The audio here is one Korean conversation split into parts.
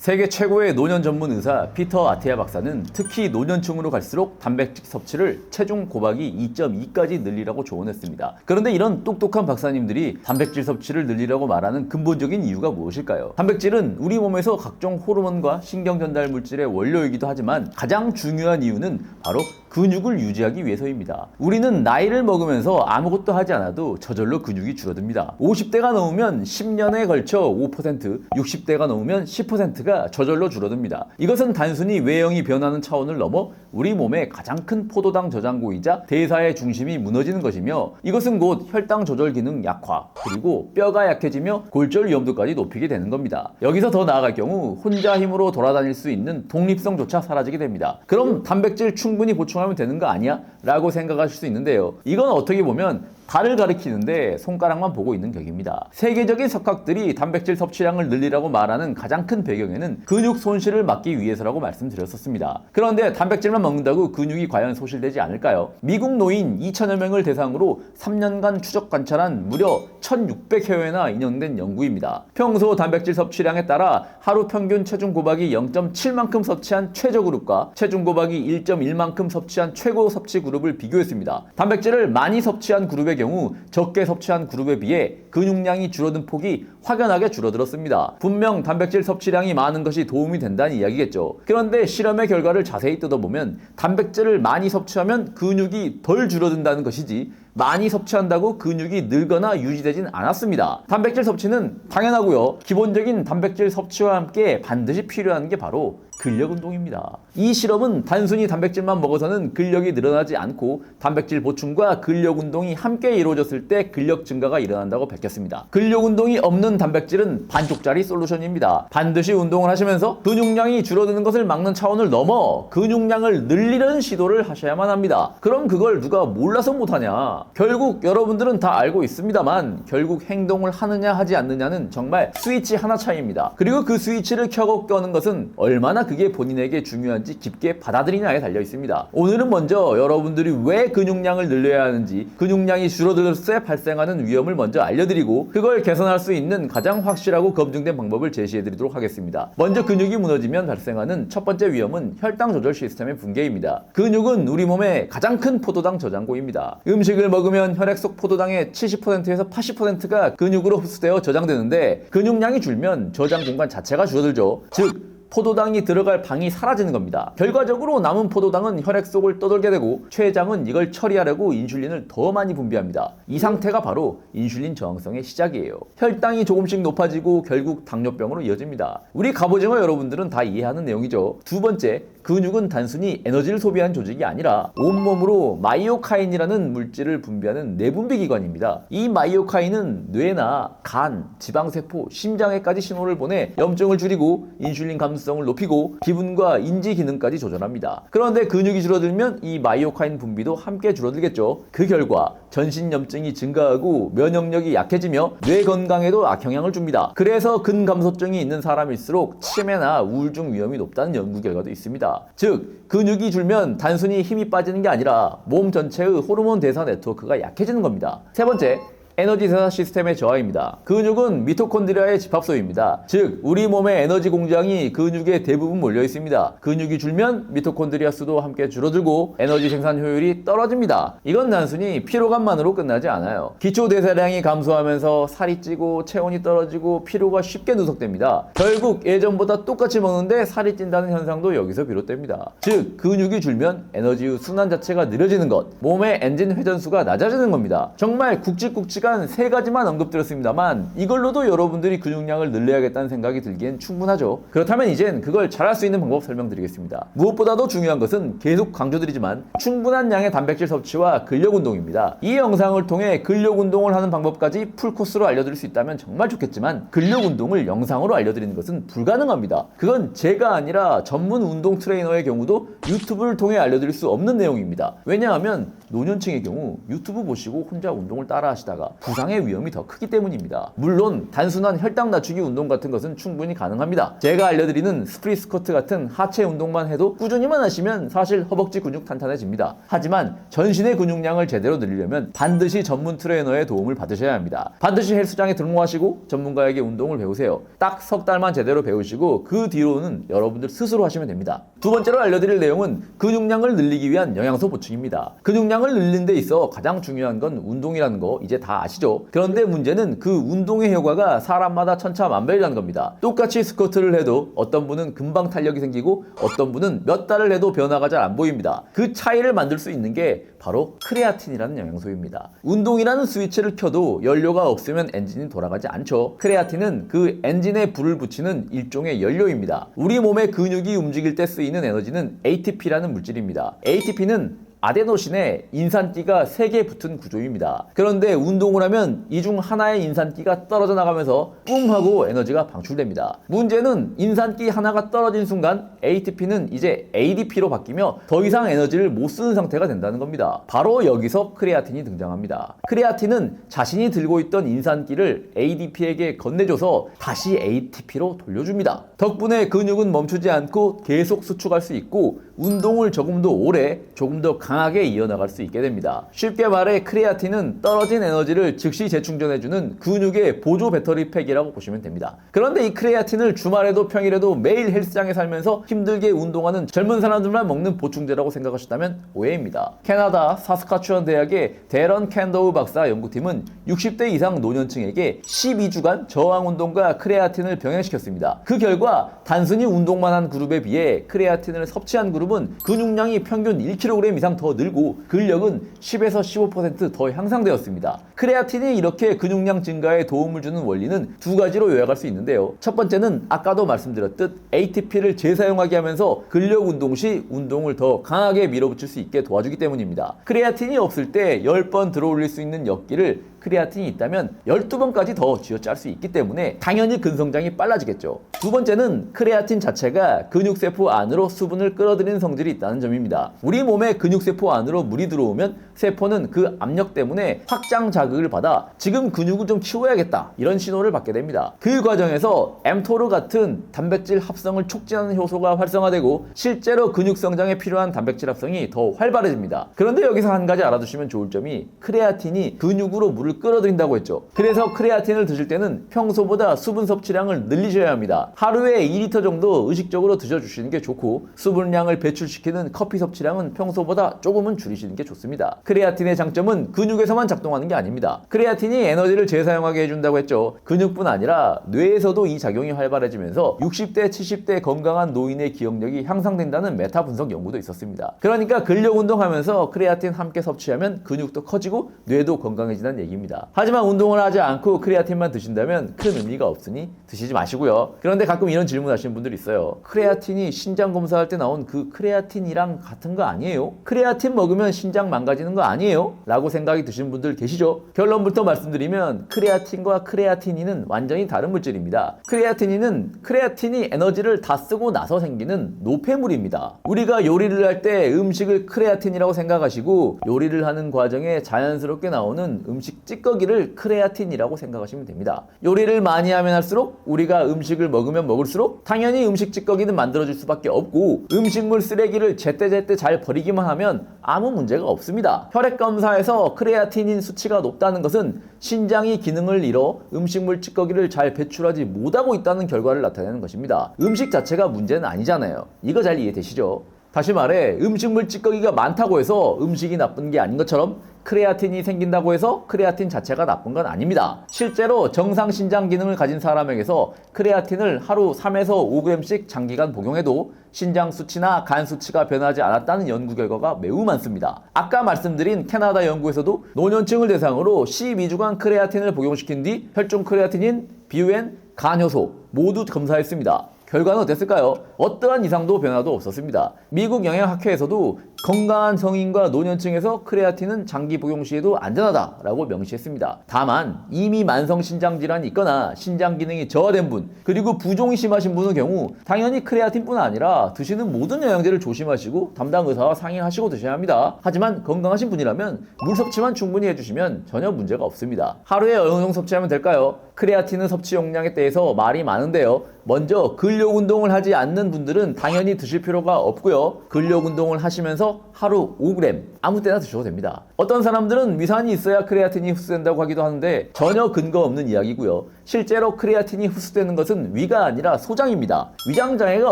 세계 최고의 노년 전문 의사 피터 아티아 박사는 특히 노년층으로 갈수록 단백질 섭취를 체중 곱하기 2.2까지 늘리라고 조언했습니다. 그런데 이런 똑똑한 박사님들이 단백질 섭취를 늘리라고 말하는 근본적인 이유가 무엇일까요? 단백질은 우리 몸에서 각종 호르몬과 신경 전달 물질의 원료이기도 하지만 가장 중요한 이유는 바로 근육을 유지하기 위해서입니다. 우리는 나이를 먹으면서 아무것도 하지 않아도 저절로 근육이 줄어듭니다. 50대가 넘으면 10년에 걸쳐 5%, 60대가 넘으면 10%가 저절로 줄어듭니다. 이것은 단순히 외형이 변하는 차원을 넘어 우리 몸의 가장 큰 포도당 저장고이자 대사의 중심이 무너지는 것이며, 이것은 곧 혈당 조절 기능 약화, 그리고 뼈가 약해지며 골절 위험도까지 높이게 되는 겁니다. 여기서 더 나아갈 경우 혼자 힘으로 돌아다닐 수 있는 독립성조차 사라지게 됩니다. 그럼 단백질 충분히 보충하면 되는 거 아니야? 라고 생각하실 수 있는데요. 이건 어떻게 보면 달을 가리키는데 손가락만 보고 있는 격입니다. 세계적인 석학들이 단백질 섭취량을 늘리라고 말하는 가장 큰 배경에는 근육 손실을 막기 위해서라고 말씀드렸었습니다. 그런데 단백질만 먹는다고 근육이 과연 소실되지 않을까요? 미국 노인 2천여 명을 대상으로 3년간 추적 관찰한 무려 1600회회나 인용된 연구입니다. 평소 단백질 섭취량에 따라 하루 평균 체중 곱하기 0.7만큼 섭취한 최저 그룹과 체중 곱하기 1.1만큼 섭취한 최고 섭취 그룹을 비교했습니다. 단백질을 많이 섭취한 그룹의 경우 적게 섭취한 그룹에 비해 근육량이 줄어든 폭이 확연하게 줄어들었습니다. 분명 단백질 섭취량이 많은 것이 도움이 된다는 이야기겠죠. 그런데 실험의 결과를 자세히 뜯어보면 단백질을 많이 섭취하면 근육이 덜 줄어든다는 것이지 많이 섭취한다고 근육이 늘거나 유지되진 않았습니다. 단백질 섭취는 당연하고요. 기본적인 단백질 섭취와 함께 반드시 필요한 게 바로 근력 운동입니다. 이 실험은 단순히 단백질만 먹어서는 근력이 늘어나지 않고 단백질 보충과 근력 운동이 함께 이루어졌을 때 근력 증가가 일어난다고 밝혔습니다. 근력 운동이 없는 단백질은 반쪽짜리 솔루션입니다. 반드시 운동을 하시면서 근육량이 줄어드는 것을 막는 차원을 넘어 근육량을 늘리려는 시도를 하셔야만 합니다. 그럼 그걸 누가 몰라서 못하냐? 결국 여러분들은 다 알고 있습니다만 결국 행동을 하느냐 하지 않느냐는 정말 스위치 하나 차이입니다. 그리고 그 스위치를 켜고 끄는 것은 얼마나 그게 본인에게 중요한지 깊게 받아들이냐에 달려 있습니다. 오늘은 먼저 여러분들이 왜 근육량을 늘려야 하는지, 근육량이 줄어들었을 때 발생하는 위험을 먼저 알려드리고 그걸 개선할 수 있는 가장 확실하고 검증된 방법을 제시해드리도록 하겠습니다. 먼저 근육이 무너지면 발생하는 첫 번째 위험은 혈당 조절 시스템의 붕괴입니다. 근육은 우리 몸의 가장 큰 포도당 저장고입니다. 음식을 먹으면 혈액 속 포도당의 70%에서 80%가 근육으로 흡수되어 저장되는데 근육량이 줄면 저장 공간 자체가 줄어들죠. 즉 포도당이 들어갈 방이 사라지는 겁니다. 결과적으로 남은 포도당은 혈액 속을 떠돌게 되고 췌장은 이걸 처리하려고 인슐린을 더 많이 분비합니다. 이 상태가 바로 인슐린 저항성의 시작이에요. 혈당이 조금씩 높아지고 결국 당뇨병으로 이어집니다. 우리 갑오징어 여러분들은 다 이해하는 내용이죠. 두 번째, 근육은 단순히 에너지를 소비하는 조직이 아니라 온몸으로 마이오카인이라는 물질을 분비하는 내분비 기관입니다. 이 마이오카인은 뇌나 간, 지방세포, 심장에까지 신호를 보내 염증을 줄이고 인슐린 감수성을 높이고 기분과 인지 기능까지 조절합니다. 그런데 근육이 줄어들면 이 마이오카인 분비도 함께 줄어들겠죠. 그 결과 전신 염증이 증가하고 면역력이 약해지며 뇌 건강에도 악영향을 줍니다. 그래서 근감소증이 있는 사람일수록 치매나 우울증 위험이 높다는 연구 결과도 있습니다. 즉 근육이 줄면 단순히 힘이 빠지는 게 아니라 몸 전체의 호르몬 대사 네트워크가 약해지는 겁니다. 세 번째, 에너지 대사 시스템의 저하입니다. 근육은 미토콘드리아의 집합소입니다. 즉 우리 몸의 에너지 공장이 근육에 대부분 몰려 있습니다. 근육이 줄면 미토콘드리아 수도 함께 줄어들고 에너지 생산 효율이 떨어집니다. 이건 단순히 피로감만으로 끝나지 않아요. 기초 대사량이 감소하면서 살이 찌고 체온이 떨어지고 피로가 쉽게 누적됩니다. 결국 예전보다 똑같이 먹는데 살이 찐다는 현상도 여기서 비롯됩니다. 즉 근육이 줄면 에너지의 순환 자체가 느려지는 것, 몸의 엔진 회전수가 낮아지는 겁니다. 정말 굵직굵직한 세 가지만 언급드렸습니다만 이걸로도 여러분들이 근육량을 늘려야겠다는 생각이 들기엔 충분하죠. 그렇다면 이젠 그걸 잘할 수 있는 방법 설명드리겠습니다. 무엇보다도 중요한 것은 계속 강조드리지만 충분한 양의 단백질 섭취와 근력 운동입니다. 이 영상을 통해 근력 운동을 하는 방법까지 풀코스로 알려드릴 수 있다면 정말 좋겠지만 근력 운동을 영상으로 알려드리는 것은 불가능합니다. 그건 제가 아니라 전문 운동 트레이너의 경우도 유튜브를 통해 알려드릴 수 없는 내용입니다. 왜냐하면 노년층의 경우 유튜브 보시고 혼자 운동을 따라 하시다가 부상의 위험이 더 크기 때문입니다. 물론 단순한 혈당 낮추기 운동 같은 것은 충분히 가능합니다. 제가 알려드리는 스프릿 스쿼트 같은 하체 운동만 해도 꾸준히만 하시면 사실 허벅지 근육 탄탄해집니다. 하지만 전신의 근육량을 제대로 늘리려면 반드시 전문 트레이너의 도움을 받으셔야 합니다. 반드시 헬스장에 등록하시고 전문가에게 운동을 배우세요. 딱 석 달만 제대로 배우시고 그 뒤로는 여러분들 스스로 하시면 됩니다. 두 번째로 알려드릴 내용은 근육량을 늘리기 위한 영양소 보충입니다. 근육량을 늘리는 데 있어 가장 중요한 건 운동이라는 거 이제 다 아시죠? 그런데 문제는 그 운동의 효과가 사람마다 천차만별이라는 겁니다. 똑같이 스쿼트를 해도 어떤 분은 금방 탄력이 생기고 어떤 분은 몇 달을 해도 변화가 잘 안 보입니다. 그 차이를 만들 수 있는 게 바로 크레아틴이라는 영양소입니다. 운동이라는 스위치를 켜도 연료가 없으면 엔진이 돌아가지 않죠. 크레아틴은 그 엔진에 불을 붙이는 일종의 연료입니다. 우리 몸의 근육이 움직일 때 쓰이는 에너지는 ATP라는 물질입니다. ATP는 아데노신에 인산기가 3개 붙은 구조입니다. 그런데 운동을 하면 이 중 하나의 인산기가 떨어져 나가면서 뿜 하고 에너지가 방출됩니다. 문제는 인산기 하나가 떨어진 순간 ATP는 이제 ADP로 바뀌며 더 이상 에너지를 못 쓰는 상태가 된다는 겁니다. 바로 여기서 크레아틴이 등장합니다. 크레아틴은 자신이 들고 있던 인산기를 ADP에게 건네줘서 다시 ATP로 돌려줍니다. 덕분에 근육은 멈추지 않고 계속 수축할 수 있고 운동을 조금 더 오래, 조금 더 강하게 이어나갈 수 있게 됩니다. 쉽게 말해 크레아틴은 떨어진 에너지를 즉시 재충전해주는 근육의 보조 배터리 팩이라고 보시면 됩니다. 그런데 이 크레아틴을 주말에도 평일에도 매일 헬스장에 살면서 힘들게 운동하는 젊은 사람들만 먹는 보충제라고 생각하셨다면 오해입니다. 캐나다 사스카추원 대학의 데런 캔더우 박사 연구팀은 60대 이상 노년층에게 12주간 저항 운동과 크레아틴을 병행시켰습니다. 그 결과 단순히 운동만 한 그룹에 비해 크레아틴을 섭취한 그룹은 근육량이 평균 1kg 이상 더 늘고 근력은 10에서 15% 더 향상되었습니다. 크레아틴이 이렇게 근육량 증가에 도움을 주는 원리는 두 가지로 요약할 수 있는데요. 첫 번째는 아까도 말씀드렸듯 ATP를 재사용하게 하면서 근력 운동 시 운동을 더 강하게 밀어붙일 수 있게 도와주기 때문입니다. 크레아틴이 없을 때 10번 들어올릴 수 있는 역기를 크레아틴이 있다면 12번까지 더 쥐어짤 수 있기 때문에 당연히 근성장이 빨라지겠죠. 두 번째는 크레아틴 자체가 근육세포 안으로 수분을 끌어들이는 성질이 있다는 점입니다. 우리 몸의 근육세포 안으로 물이 들어오면 세포는 그 압력 때문에 확장 자극을 받아 지금 근육을 좀 키워야겠다 이런 신호를 받게 됩니다. 그 과정에서 엠토르 같은 단백질 합성을 촉진하는 효소가 활성화되고 실제로 근육 성장에 필요한 단백질 합성이 더 활발해집니다. 그런데 여기서 한 가지 알아두시면 좋을 점이 크레아틴이 근육으로 물을 끌어들인다고 했죠. 그래서 크레아틴을 드실 때는 평소보다 수분 섭취량을 늘리셔야 합니다. 하루에 2리터 정도 의식적으로 드셔주시는 게 좋고 수분량을 배출시키는 커피 섭취량은 평소보다 조금은 줄이시는 게 좋습니다. 크레아틴의 장점은 근육에서만 작동하는 게 아닙니다. 크레아틴이 에너지를 재사용하게 해준다고 했죠. 근육뿐 아니라 뇌에서도 이 작용이 활발해지면서 60대, 70대 건강한 노인의 기억력이 향상된다는 메타 분석 연구도 있었습니다. 그러니까 근력 운동하면서 크레아틴 함께 섭취하면 근육도 커지고 뇌도 건강해진다는 얘기입니다. 하지만 운동을 하지 않고 크레아틴만 드신다면 큰 의미가 없으니 드시지 마시고요. 그런데 가끔 이런 질문 하시는 분들이 있어요. 크레아틴이 신장 검사할 때 나온 그 크레아틴이랑 같은 거 아니에요? 크레아틴 먹으면 신장 망가지는 거 아니에요? 라고 생각이 드시는 분들 계시죠? 결론부터 말씀드리면 크레아틴과 크레아티닌은 완전히 다른 물질입니다. 크레아틴이 에너지를 다 쓰고 나서 생기는 노폐물입니다. 우리가 요리를 할 때 음식을 크레아틴이라고 생각하시고 요리를 하는 과정에 자연스럽게 나오는 음식 찌꺼기를 크레아틴이라고 생각하시면 됩니다. 요리를 많이 하면 할수록 우리가 음식을 먹으면 먹을수록 당연히 음식 찌꺼기는 만들어질 수밖에 없고 음식물 쓰레기를 제때제때 잘 버리기만 하면 아무 문제가 없습니다. 혈액 검사에서 크레아티닌 수치가 높다는 것은 신장이 기능을 잃어 음식물 찌꺼기를 잘 배출하지 못하고 있다는 결과를 나타내는 것입니다. 음식 자체가 문제는 아니잖아요. 이거 잘 이해되시죠? 다시 말해 음식물 찌꺼기가 많다고 해서 음식이 나쁜 게 아닌 것처럼 크레아틴이 생긴다고 해서 크레아틴 자체가 나쁜 건 아닙니다. 실제로 정상 신장 기능을 가진 사람에게서 크레아틴을 하루 3에서 5g씩 장기간 복용해도 신장 수치나 간 수치가 변하지 않았다는 연구 결과가 매우 많습니다. 아까 말씀드린 캐나다 연구에서도 노년층을 대상으로 12주간 크레아틴을 복용시킨 뒤 혈중 크레아티닌, BUN, 간효소 모두 검사했습니다. 결과는 어땠을까요? 어떠한 이상도 변화도 없었습니다. 미국 영양학회에서도 건강한 성인과 노년층에서 크레아틴은 장기 복용 시에도 안전하다라고 명시했습니다. 다만 이미 만성 신장 질환이 있거나 신장 기능이 저하된 분, 그리고 부종이 심하신 분의 경우 당연히 크레아틴뿐 아니라 드시는 모든 영양제를 조심하시고 담당 의사와 상의하시고 드셔야 합니다. 하지만 건강하신 분이라면 물 섭취만 충분히 해주시면 전혀 문제가 없습니다. 하루에 어느 정도 섭취하면 될까요? 크레아틴 섭취 용량에 대해서 말이 많은데요. 먼저 근력 운동을 하지 않는 분들은 당연히 드실 필요가 없고요. 근력 운동을 하시면서 하루 5g 아무 때나 드셔도 됩니다. 어떤 사람들은 위산이 있어야 크레아틴이 흡수된다고 하기도 하는데 전혀 근거 없는 이야기고요. 실제로 크레아틴이 흡수되는 것은 위가 아니라 소장입니다. 위장 장애가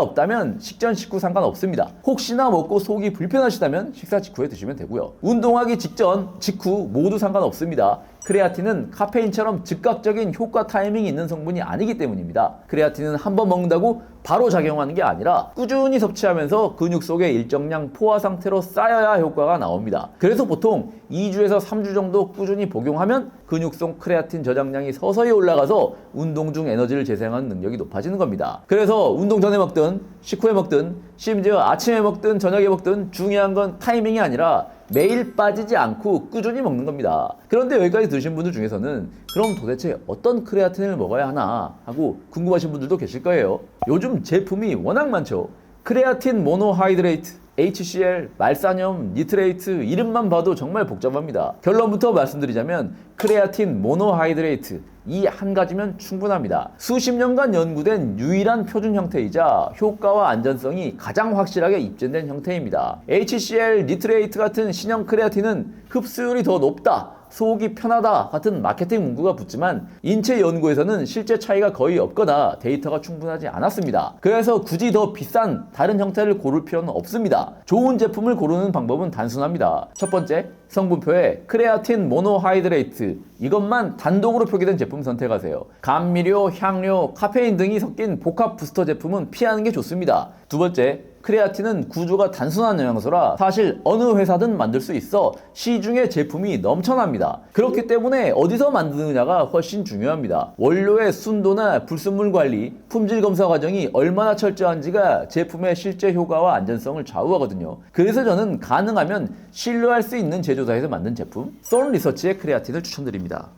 없다면 식전 식후 상관없습니다. 혹시나 먹고 속이 불편하시다면 식사 직후에 드시면 되고요. 운동하기 직전, 직후 모두 상관없습니다. 크레아틴은 카페인처럼 즉각적인 효과 타이밍이 있는 성분이 아니기 때문입니다. 크레아틴은 한번 먹는다고 바로 작용하는 게 아니라 꾸준히 섭취하면서 근육 속에 일정량 포화 상태로 쌓여야 효과가 나옵니다. 그래서 보통 2주에서 3주 정도 꾸준히 복용하면 근육 속 크레아틴 저장량이 서서히 올라가서 운동 중 에너지를 재생하는 능력이 높아지는 겁니다. 그래서 운동 전에 먹든 식후에 먹든 심지어 아침에 먹든 저녁에 먹든 중요한 건 타이밍이 아니라 매일 빠지지 않고 꾸준히 먹는 겁니다. 그런데 여기까지 들으신 분들 중에서는 그럼 도대체 어떤 크레아틴을 먹어야 하나 하고 궁금하신 분들도 계실 거예요. 요즘 제품이 워낙 많죠. 크레아틴 모노하이드레이트, HCl, 말사뇽, 니트레이트 이름만 봐도 정말 복잡합니다. 결론부터 말씀드리자면 크레아틴 모노하이드레이트 이 한 가지면 충분합니다. 수십 년간 연구된 유일한 표준 형태이자 효과와 안전성이 가장 확실하게 입증된 형태입니다. HCl, 니트레이트 같은 신형 크레아틴은 흡수율이 더 높다, 속이 편하다 같은 마케팅 문구가 붙지만 인체 연구에서는 실제 차이가 거의 없거나 데이터가 충분하지 않았습니다. 그래서 굳이 더 비싼 다른 형태를 고를 필요는 없습니다. 좋은 제품을 고르는 방법은 단순합니다. 첫 번째, 성분표에 크레아틴 모노하이드레이트 이것만 단독으로 표기된 제품 선택하세요. 감미료, 향료, 카페인 등이 섞인 복합 부스터 제품은 피하는 게 좋습니다. 두 번째, 크레아틴은 구조가 단순한 영양소라 사실 어느 회사든 만들 수 있어 시중에 제품이 넘쳐납니다. 그렇기 때문에 어디서 만드느냐가 훨씬 중요합니다. 원료의 순도나 불순물 관리, 품질 검사 과정이 얼마나 철저한지가 제품의 실제 효과와 안전성을 좌우하거든요. 그래서 저는 가능하면 신뢰할 수 있는 제조사에서 만든 제품 썬 리서치의 크레아틴을 추천드립니다.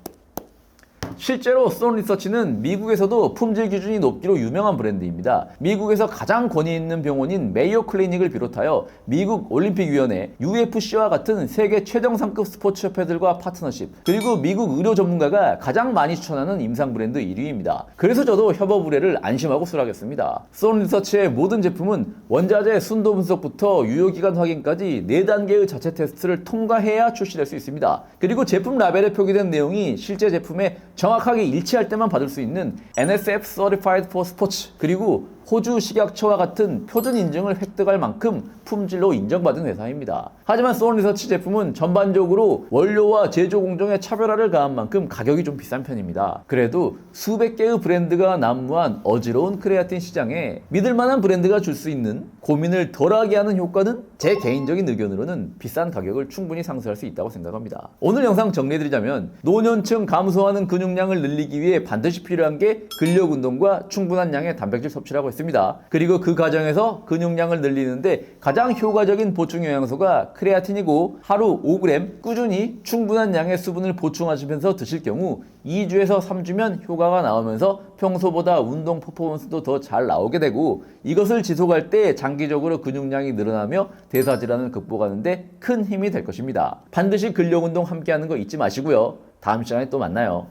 실제로 썬 리서치는 미국에서도 품질 기준이 높기로 유명한 브랜드입니다. 미국에서 가장 권위 있는 병원인 메이오 클리닉을 비롯하여 미국 올림픽위원회, UFC와 같은 세계 최정상급 스포츠 협회들과 파트너십, 그리고 미국 의료 전문가가 가장 많이 추천하는 임상 브랜드 1위입니다. 그래서 저도 협업 의뢰를 안심하고 수락했습니다. 썬 리서치의 모든 제품은 원자재 순도 분석부터 유효기간 확인까지 4단계의 자체 테스트를 통과해야 출시될 수 있습니다. 그리고 제품 라벨에 표기된 내용이 실제 제품에 정확하게 일치할 때만 받을 수 있는 NSF Certified for Sports 그리고 호주 식약처와 같은 표준 인증을 획득할 만큼 품질로 인정받은 회사입니다. 하지만 썬 리서치 제품은 전반적으로 원료와 제조 공정에 차별화를 가한 만큼 가격이 좀 비싼 편입니다. 그래도 수백 개의 브랜드가 난무한 어지러운 크레아틴 시장에 믿을만한 브랜드가 줄 수 있는 고민을 덜하게 하는 효과는 제 개인적인 의견으로는 비싼 가격을 충분히 상쇄할 수 있다고 생각합니다. 오늘 영상 정리해드리자면 노년층 감소하는 근육량을 늘리기 위해 반드시 필요한 게 근력 운동과 충분한 양의 단백질 섭취라고 했습니다. 그리고 그 과정에서 근육량을 늘리는데 가장 효과적인 보충 영양소가 크레아틴이고 하루 5g 꾸준히 충분한 양의 수분을 보충하시면서 드실 경우 2주에서 3주면 효과가 나오면서 평소보다 운동 퍼포먼스도 더 잘 나오게 되고 이것을 지속할 때 장기적으로 근육량이 늘어나며 대사질환을 극복하는데 큰 힘이 될 것입니다. 반드시 근력 운동 함께 하는 거 잊지 마시고요. 다음 시간에 또 만나요.